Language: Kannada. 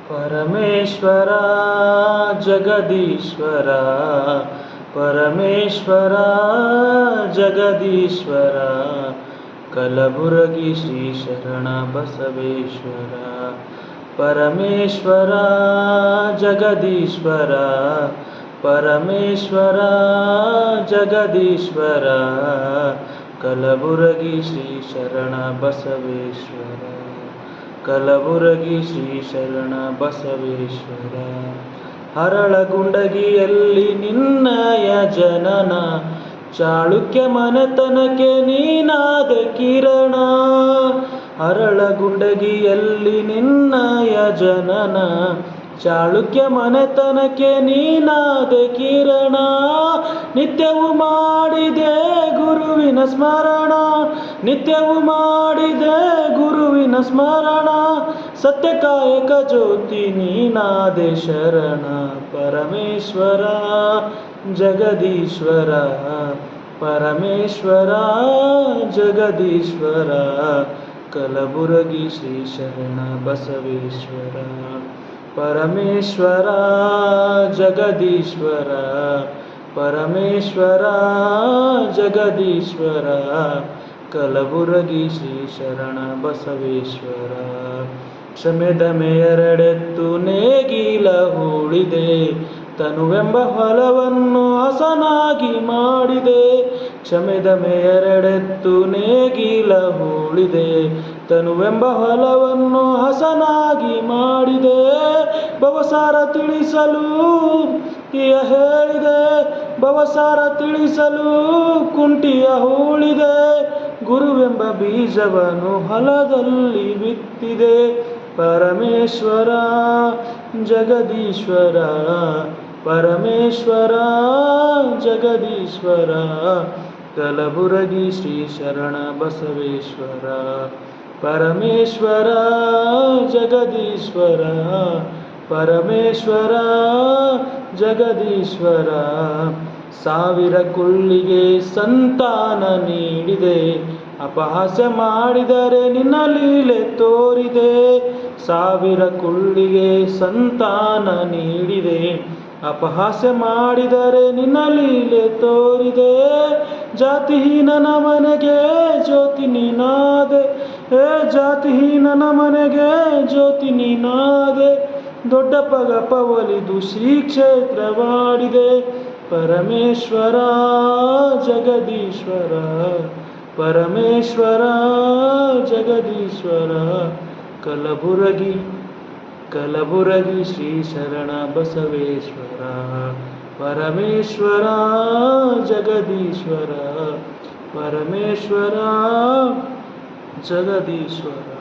ಪರಮೇಶ್ವರ ಜಗದೀಶ್ವರ ಪರಮೇಶ್ವರ ಜಗದೀಶ್ವರ ಕಲಬುರಗಿ ಶ್ರೀ ಶರಣ ಬಸವೇಶ್ವರ ಪರಮೇಶ್ವರ ಜಗದೀಶ್ವರ ಪರಮೇಶ್ವರ ಜಗದೀಶ್ವರ ಕಲಬುರಗಿ ಶ್ರೀ ಶರಣ ಬಸವೇಶ್ವರ ಕಲಬುರಗಿ ಶ್ರೀ ಶರಣ ಬಸವೇಶ್ವರ ಹರಳಗುಂಡಗಿಯಲ್ಲಿ ನಿನ್ನಯ ಜನನ ಚಾಳುಕ್ಯ ಮನೆತನಕ್ಕೆ ನೀನಾದೆ ಕಿರಣ ಹರಳಗುಂಡಗಿಯಲ್ಲಿ ನಿನ್ನಯ ಜನನ ಚಾಳುಕ್ಯ ಮನೆತನಕ್ಕೆ ನೀನಾದೆ ಕಿರಣ ನಿತ್ಯವೂ ಮಾಡಿದೆ ಗುರುವಿನ ಸ್ಮರಣ ನಿತ್ಯವೂ ಮಾಡಿದೆ ಗುರುವಿನ ಸ್ಮರಣ ಸತ್ಯಕಾಯಕ ಜ್ಯೋತಿ ನೀನಾದೆ ಶರಣ ಪರಮೇಶ್ವರ ಜಗದೀಶ್ವರ ಪರಮೇಶ್ವರ ಜಗದೀಶ್ವರ ಕಲಬುರಗಿ ಶ್ರೀ ಶರಣ ಬಸವೇಶ್ವರ ಪರಮೇಶ್ವರ ಜಗದೀಶ್ವರ ಪರಮೇಶ್ವರ ಜಗದೀಶ್ವರ ಕಲಬುರಗಿ ಶ್ರೀ ಶರಣ ಬಸವೇಶ್ವರ ಕ್ಷಮೆದಮೆ ಎರಡೆತ್ತು ನೇಗಿಲ ಹೂಳಿದೆ ತನುವೆಂಬ ಹೊಲವನ್ನು ಹಸನಾಗಿ ಮಾಡಿದೆ ಕ್ಷಮೆದಮೆ ಎರಡೆತ್ತು ನೇಗಿಲ ಹೂಳಿದೆ ತನುವೆಂಬ ಹೊಲವನ್ನು ಹಸನಾಗಿ ಮಾಡಿದೆ ಭವಸಾರ ತಿಳಿಸಲು ಹೇಳಿದೆ ಭವಸಾರ ತಿಳಿಸಲು ಕುಂಟಿಯ ಹೂಳಿದೆ ಗುರುವೆಂಬ ಬೀಜವನ್ನು ಹೊಲದಲ್ಲಿ ಬಿತ್ತಿದೆ ಪರಮೇಶ್ವರ ಜಗದೀಶ್ವರ ಪರಮೇಶ್ವರ ಜಗದೀಶ್ವರ ಕಲಬುರಗಿ ಶ್ರೀ ಶರಣ ಬಸವೇಶ್ವರ ಪರಮೇಶ್ವರ ಜಗದೀಶ್ವರ ಪರಮೇಶ್ವರ ಜಗದೀಶ್ವರ ಸಾವಿರ ಕುಳ್ಳಿಗೆ ಸಂತಾನ ನೀಡಿದೆ ಅಪಹಾಸ್ಯ ಮಾಡಿದರೆ ನಿನ್ನ ಲೀಲೆ ತೋರಿದೆ ಸಾವಿರ ಕುಳ್ಳಿಗೆ ಸಂತಾನ ನೀಡಿದೆ ಅಪಹಾಸ್ಯ ಮಾಡಿದರೆ ನಿನ್ನ ಲೀಲೆ ತೋರಿದೆ ಜಾತಿಹೀನನ ಮನೆಗೆ ಜ್ಯೋತಿ ನೀನಾದೆ ಜಾತಿಹೀನನ ಮನೆಗೆ ಜ್ಯೋತಿ ನೀನಾದೆ ದೊಡ್ಡ ಪಗಪ ಒಲಿದು ಶ್ರೀ ಕ್ಷೇತ್ರ ಮಾಡಿದೆ ಪರಮೇಶ್ವರ ಜಗದೀಶ್ವರ ಪರಮೇಶ್ವರ ಜಗದೀಶ್ವರ ಕಲಬುರಗಿ ಕಲಬುರಗಿ ಶ್ರೀ ಶರಣ ಬಸವೇಶ್ವರ ಪರಮೇಶ್ವರ ಜಗದೀಶ್ವರ ಪರಮೇಶ್ವರ ಜಗದೀಶ್ವರ